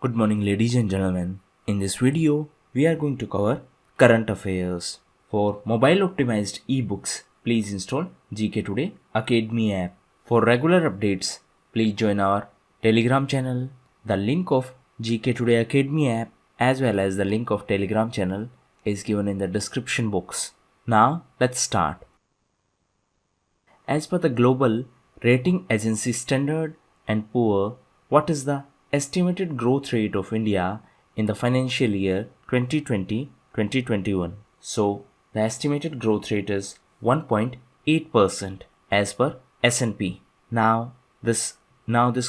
Good morning, ladies and gentlemen. In this video, we are going to cover current affairs. For mobile optimized ebooks, please install GKToday Academy app. For regular updates, please join our Telegram channel. The link of GKToday Academy app as well as the link of Telegram channel is given in the description box. Now, let's start. As per the global rating agency Standard and Poor, what is the estimated growth rate of India in the financial year 2020-2021? So, the estimated growth rate is 1.8% as per S&P. Now this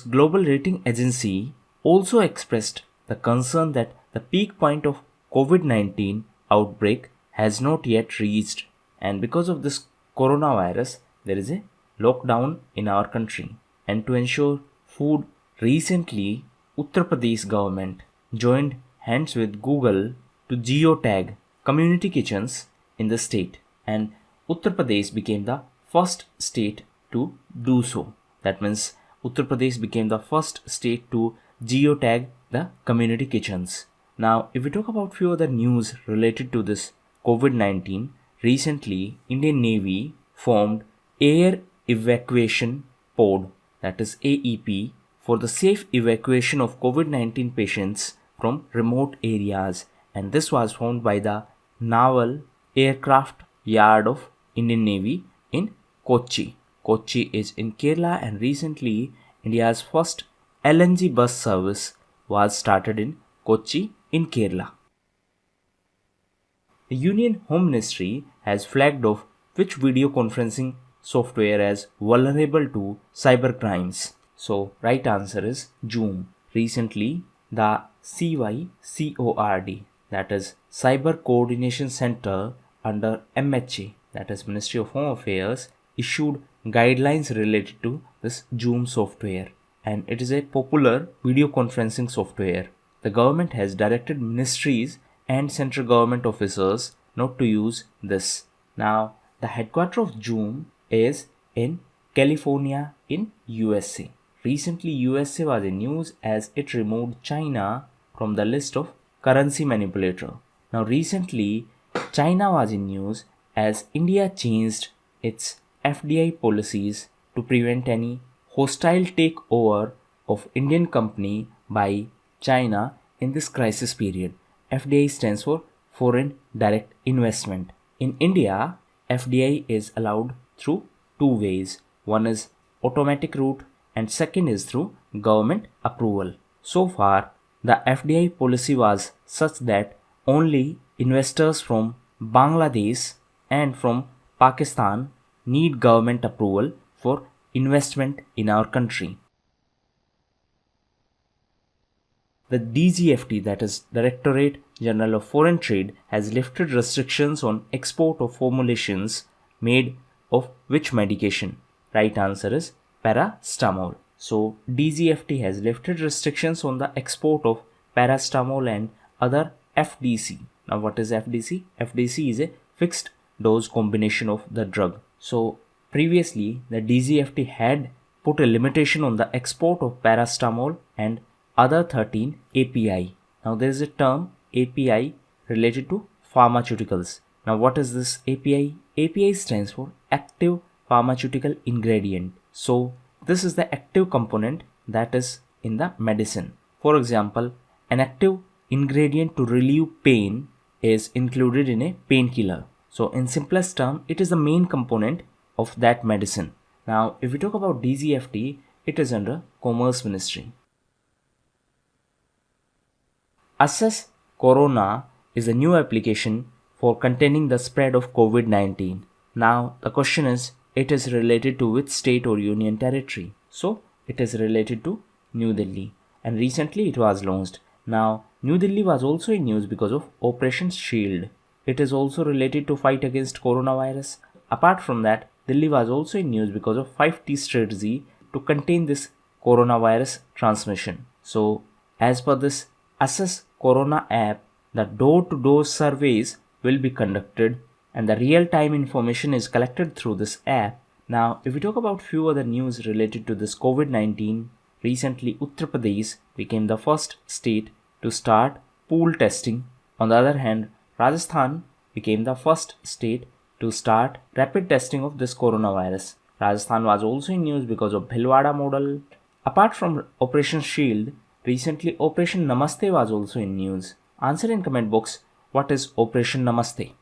global rating agency also expressed the concern that the peak point of COVID-19 outbreak has not yet reached, and because of this coronavirus there is a lockdown in our country. And to ensure food, recently Uttar Pradesh government joined hands with Google to geotag community kitchens in the state, and Uttar Pradesh became the first state to do so. That means Uttar Pradesh became the first state to geotag the community kitchens. Now, if we talk about few other news related to this COVID-19, recently Indian Navy formed Air Evacuation Pod, that is AEP, for the safe evacuation of COVID-19 patients from remote areas, and this was formed by the Naval Aircraft Yard of Indian Navy in Kochi. Kochi is in Kerala, and recently India's first LNG bus service was started in Kochi in Kerala. The Union Home Ministry has flagged off which video conferencing software as vulnerable to cybercrimes. So, right answer is Zoom. Recently, the CYCORD, that is Cyber Coordination Center under MHA, that is Ministry of Home Affairs, issued guidelines related to this Zoom software, and it is a popular video conferencing software. The government has directed ministries and central government officers not to use this. Now, the headquarters of Zoom is in California in USA. Recently, USA was in news as it removed China from the list of currency manipulator. Now, recently, China was in news as India changed its FDI policies to prevent any hostile takeover of Indian company by China in this crisis period. FDI stands for Foreign Direct Investment. In India, FDI is allowed through two ways. One is automatic route and second is through government approval. So far, the FDI policy was such that only investors from Bangladesh and from Pakistan need government approval for investment in our country. The DGFT, that is Directorate General of Foreign Trade, has lifted restrictions on export of formulations made of which medication? Right answer is paracetamol. So, DGFT has lifted restrictions on the export of paracetamol and other FDC. Now, what is FDC? FDC is a fixed dose combination of the drug. So, previously, the DGFT had put a limitation on the export of paracetamol and other 13 API. Now, there is a term API related to pharmaceuticals. Now, what is this API? API stands for active pharmaceutical ingredient. So, this is the active component that is in the medicine. For example, an active ingredient to relieve pain is included in a painkiller. So, in simplest term, it is the main component of that medicine. Now, if we talk about DGFT, it is under Commerce Ministry. Assess Corona is a new application for containing the spread of COVID-19. Now, the question is, it is related to which state or union territory? So, it is related to New Delhi, and recently it was launched. Now, New Delhi was also in news because of Operation Shield. It is also related to fight against coronavirus. Apart from that, Delhi was also in news because of 5T strategy to contain this coronavirus transmission. So, as per this Assess Corona app, the door-to-door surveys will be conducted and the real-time information is collected through this app. Now, if we talk about few other news related to this COVID-19, recently Uttar Pradesh became the first state to start pool testing. On the other hand, Rajasthan became the first state to start rapid testing of this coronavirus. Rajasthan was also in news because of Bhilwara model. Apart from Operation Shield, recently Operation Namaste was also in news. Answer in comment box, what is Operation Namaste?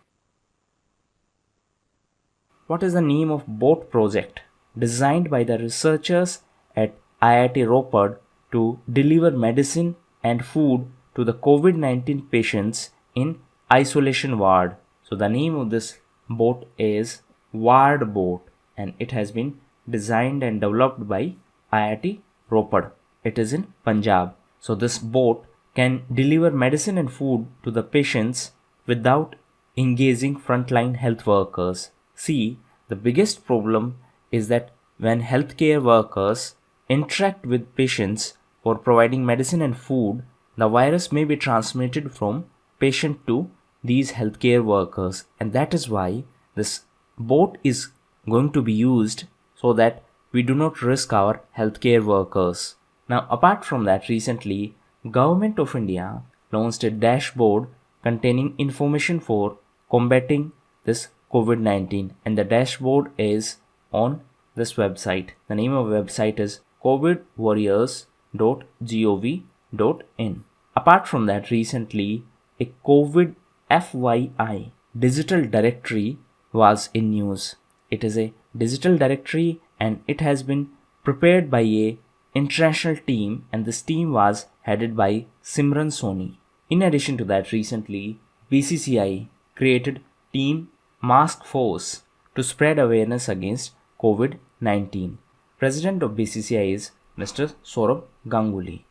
What is the name of boat project designed by the researchers at IIT Ropar to deliver medicine and food to the COVID-19 patients in isolation ward? So the name of this boat is Ward Boat, and it has been designed and developed by IIT Ropar. It is in Punjab. So this boat can deliver medicine and food to the patients without engaging frontline health workers. See, the biggest problem is that when healthcare workers interact with patients for providing medicine and food, the virus may be transmitted from patient to these healthcare workers, and that is why this boat is going to be used so that we do not risk our healthcare workers. Now, apart from that, recently Government of India launched a dashboard containing information for combating this COVID-19, and the dashboard is on this website. The name of the website is covidwarriors.gov.in. Apart from that, recently a COVID FYI digital directory was in news. It is a digital directory and it has been prepared by a international team, and this team was headed by Simran Soni. In addition to that, recently BCCI created Team Mask Force to spread awareness against COVID-19. President of BCCI is Mr. Saurabh Ganguly.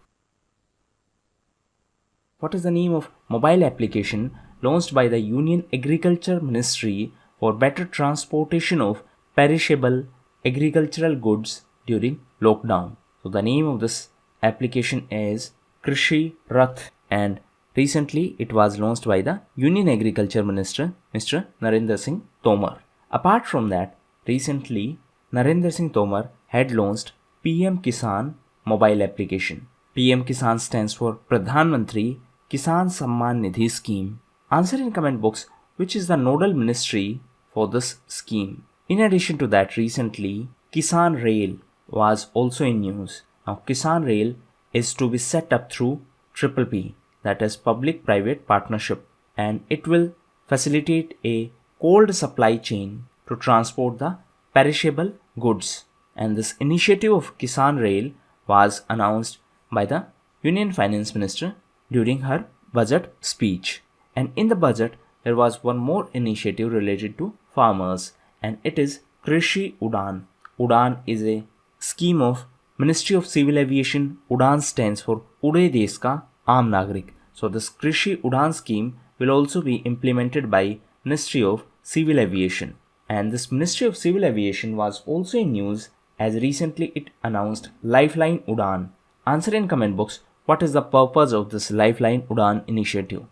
What is the name of mobile application launched by the Union Agriculture Ministry for better transportation of perishable agricultural goods during lockdown? So the name of this application is Krishi Rath, and recently it was launched by the Union Agriculture Minister Mr. Narendra Singh Tomar. Apart from that, recently Narendra Singh Tomar had launched PM Kisan mobile application. PM Kisan stands for Pradhan Mantri Kisan Samman Nidhi scheme. Answer in comment box which is the nodal ministry for this scheme. In addition to that, recently Kisan Rail was also in news. Now Kisan Rail is to be set up through PPP, that is public-private partnership, and it will facilitate a cold supply chain to transport the perishable goods. And this initiative of Kisan Rail was announced by the Union Finance Minister during her budget speech. And in the budget, there was one more initiative related to farmers, and it is Krishi Udan. Udan is a scheme of Ministry of Civil Aviation. Udan stands for Ude Desh Ka Aam Nagrik. So this Krishi Udan scheme will also be implemented by Ministry of Civil Aviation. And this Ministry of Civil Aviation was also in news as recently it announced Lifeline Udan. Answer in comment box what is the purpose of this Lifeline Udan initiative.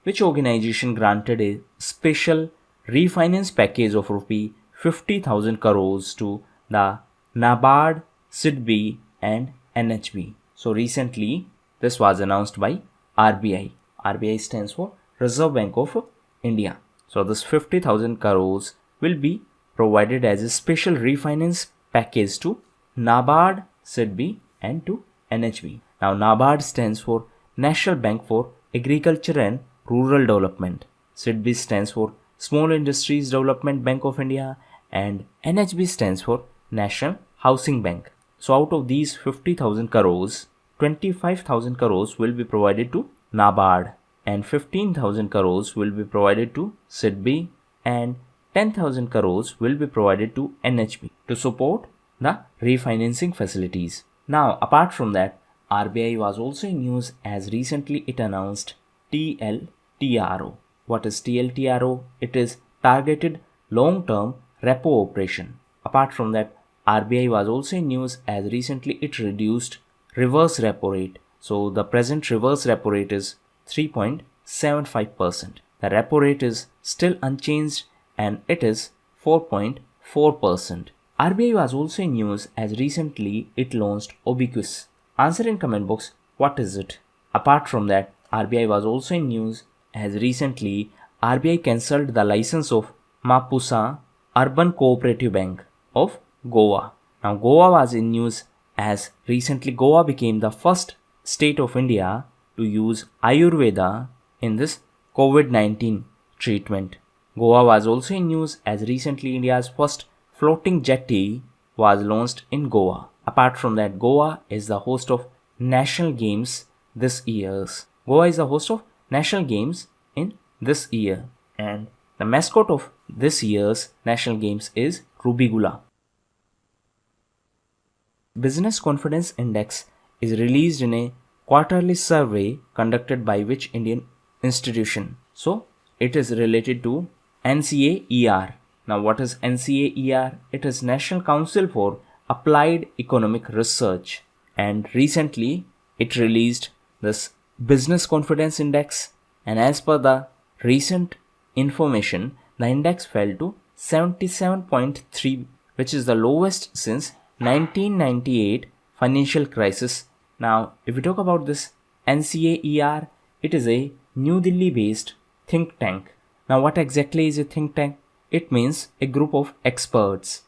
Which organization granted a special refinance package of Rs 50,000 crores to the NABARD, SIDBI and NHB? So recently this was announced by RBI. RBI stands for Reserve Bank of India. So this 50,000 crores will be provided as a special refinance package to NABARD, SIDBI and to NHB. Now NABARD stands for National Bank for Agriculture and Rural Development. SIDBI stands for Small Industries Development Bank of India, and NHB stands for National Housing Bank. So out of these 50,000 crores, 25,000 crores will be provided to NABARD and 15,000 crores will be provided to SIDBI and 10,000 crores will be provided to NHB to support the refinancing facilities. Now apart from that, RBI was also in news as recently it announced TLTRO. What is TLTRO? It is Targeted Long-Term Repo Operation. Apart from that, RBI was also in news as recently it reduced reverse repo rate. So the present reverse repo rate is 3.75%. The repo rate is still unchanged and it is 4.4%. RBI was also in news as recently it launched Ubiquitous. Answer in comment box, what is it? Apart from that, RBI was also in news as recently RBI cancelled the license of Mapusa Urban Cooperative Bank of Goa. Now Goa was in news as recently Goa became the first state of India to use Ayurveda in this COVID-19 treatment. Goa was also in news as recently India's first floating jetty was launched in Goa. Apart from that, Goa is the host of National Games this year. Goa is the host of National Games in this year, and the mascot of this year's National Games is Rubigula. Business Confidence Index is released in a quarterly survey conducted by which Indian institution? So, it is related to NCAER. Now, what is NCAER? It is National Council for Applied Economic Research, and recently it released this Business Confidence Index, and as per the recent information, the index fell to 77.3, which is the lowest since 1998 financial crisis. Now, if we talk about this NCAER, it is a New Delhi based think tank. Now, what exactly is a think tank? It means a group of experts.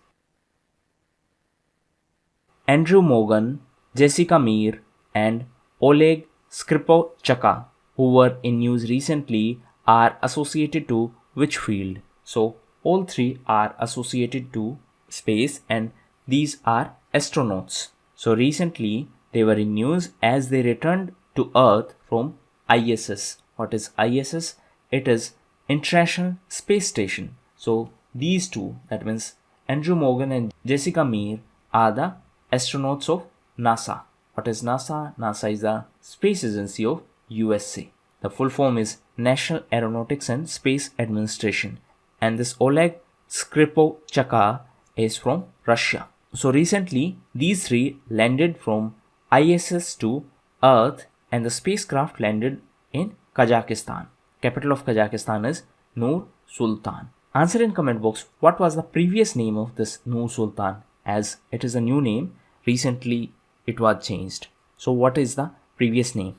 Andrew Morgan, Jessica Meir, and Oleg Skripalchuk, who were in news recently, are associated to which field? So, all three are associated to space, and these are astronauts. So, recently they were in news as they returned to Earth from ISS. What is ISS? It is International Space Station. So, these two, that means Andrew Morgan and Jessica Meir, are the astronauts of NASA. What is NASA? NASA is the space agency of USA. The full form is National Aeronautics and Space Administration. And this Oleg Skripalchuk is from Russia. So recently, these three landed from ISS to Earth, and the spacecraft landed in Kazakhstan. Capital of Kazakhstan is Nur Sultan. Answer in comment box, what was the previous name of this Nur Sultan? As it is a new name, recently it was changed. So what is the previous name?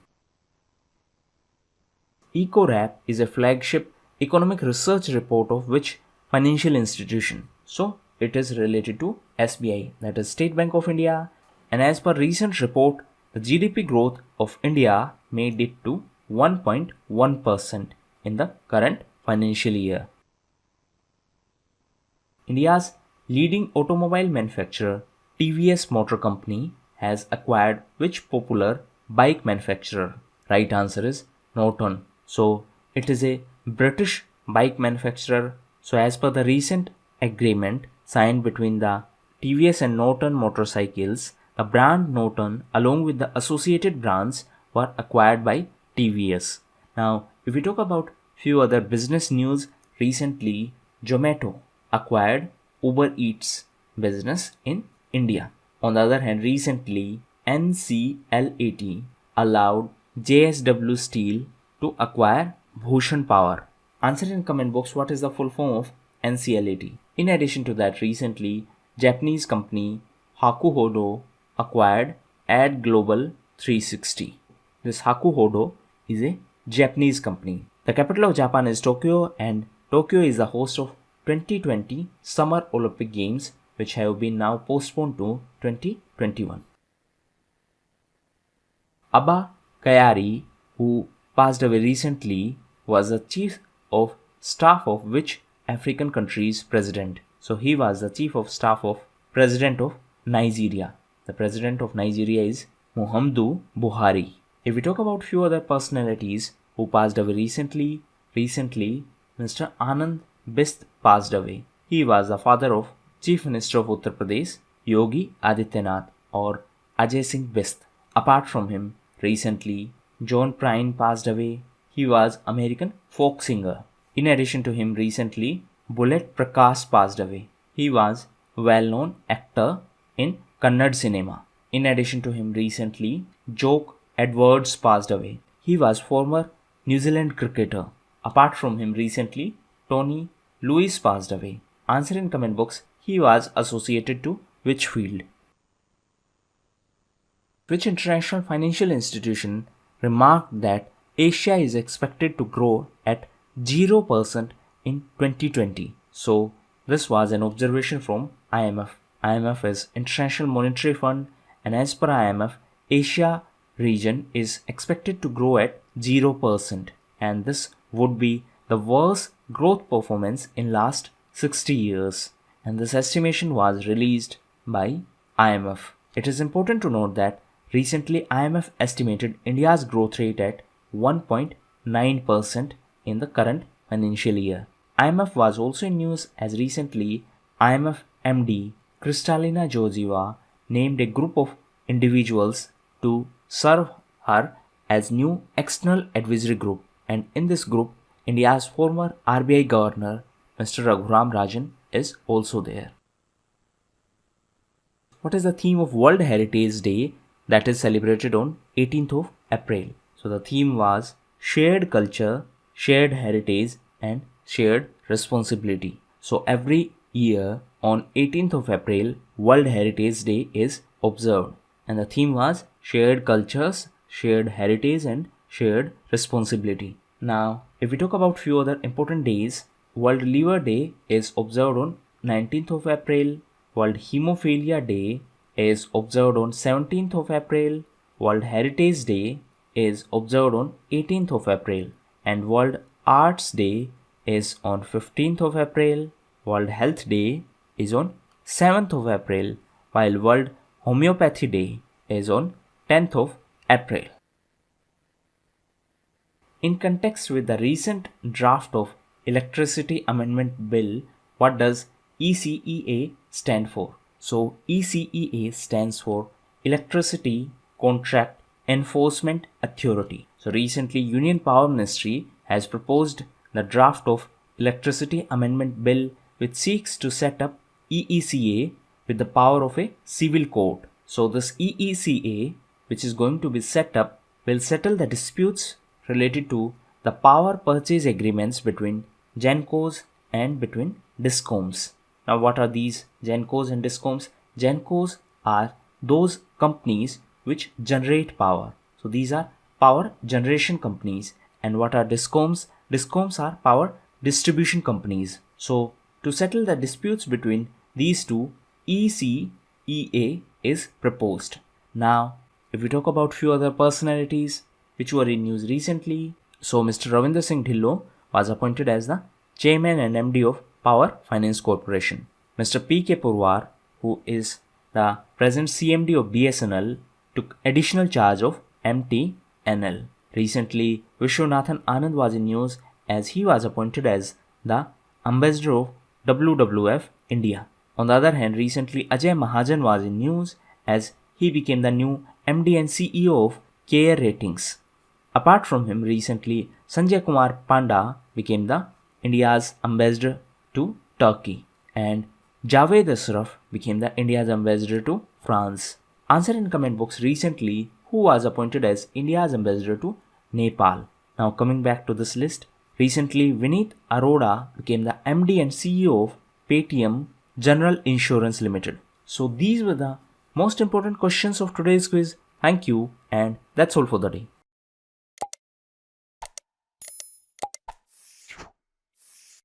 EcoRap is a flagship economic research report of which financial institution? So it is related to SBI, that is State Bank of India, and as per recent report, the GDP growth of India may dip to 1.1% in the current financial year. India's leading automobile manufacturer TVS Motor Company has acquired which popular bike manufacturer? Right answer is Norton. So it is a British bike manufacturer. So as per the recent agreement signed between the TVS and Norton motorcycles, the brand Norton along with the associated brands were acquired by TVS. Now, if we talk about few other business news, recently Zomato acquired Uber Eats business in India. On the other hand, recently NCLAT allowed JSW Steel to acquire Bhushan Power. Answer in comment box, what is the full form of NCLAT? In addition to that, recently Japanese company Hakuhodo acquired Ad Global 360. This Hakuhodo is a Japanese company. The capital of Japan is Tokyo, and Tokyo is the host of 2020 Summer Olympic Games, which have been now postponed to 2021. Abba Kayari, who passed away recently, was the chief of staff of which African country's president? So he was the chief of staff of President of Nigeria. The president of Nigeria is Muhammadu Buhari. If we talk about few other personalities who passed away recently, Mr. Anand Bist passed away. He was the father of Chief Minister of Uttar Pradesh, Yogi Adityanath, or Ajay Singh Bist. Apart from him, recently John Prine passed away. He was American folk singer. In addition to him, recently Bullet Prakash passed away. He was well-known actor in Kannada cinema. In addition to him, recently Jock Edwards passed away. He was former New Zealand cricketer. Apart from him, recently Tony Lewis passed away. Answer in comment box, he was associated to which field? Which international financial institution remarked that Asia is expected to grow at 0% in 2020? So, this was an observation from IMF. IMF is International Monetary Fund, and as per IMF, Asia region is expected to grow at 0%, and this would be the worst growth performance in last 60 years. And this estimation was released by IMF. It is important to note that recently IMF estimated India's growth rate at 1.9% in the current financial year. IMF was also in news as recently IMF MD Kristalina Georgieva named a group of individuals to serve her as new external advisory group, and in this group India's former RBI governor Mr. Raghuram Rajan is also there. What is the theme of World Heritage Day that is celebrated on 18th of April? So the theme was shared culture, shared heritage and shared responsibility. So every year on 18th of April, World Heritage Day is observed, and the theme was shared cultures, shared heritage and shared responsibility. Now, if we talk about few other important days, World Liver Day is observed on 19th of April, World Hemophilia Day is observed on 17th of April, World Heritage Day is observed on 18th of April, and World Arts Day is on 15th of April, World Health Day is on 7th of April, while World Homeopathy Day is on 10th of April. In context with the recent draft of Electricity Amendment Bill, what does ECEA stand for? So ECEA stands for Electricity Contract Enforcement Authority. So recently Union Power Ministry has proposed the draft of Electricity Amendment Bill which seeks to set up EECA with the power of a civil court. So this EECA which is going to be set up will settle the disputes related to the power purchase agreements between GENCOs and between DISCOMs. Now what are these GENCOs and DISCOMs? GENCOs are those companies which generate power. So these are power generation companies. And what are DISCOMs? DISCOMs are power distribution companies. So to settle the disputes between these two, ECEA is proposed. Now if we talk about few other personalities which were in news recently, so Mr. Ravinder Singh Dhillon was appointed as the chairman and MD of Power Finance Corporation. Mr. P.K. Purwar, who is the present CMD of BSNL, took additional charge of MTNL. Recently, Vishwanathan Anand was in news as he was appointed as the ambassador of WWF India. On the other hand, recently Ajay Mahajan was in news as he became the new MD and CEO of Care Ratings. Apart from him, recently Sanjay Kumar Panda became the India's ambassador to Turkey, and Javed Ashraf became the India's ambassador to France. Answer in comment box recently who was appointed as India's ambassador to Nepal. Now coming back to this list, recently Vineet Arora became the MD and CEO of Paytm General Insurance Limited. So these were the most important questions of today's quiz. Thank you, and that's all for the day.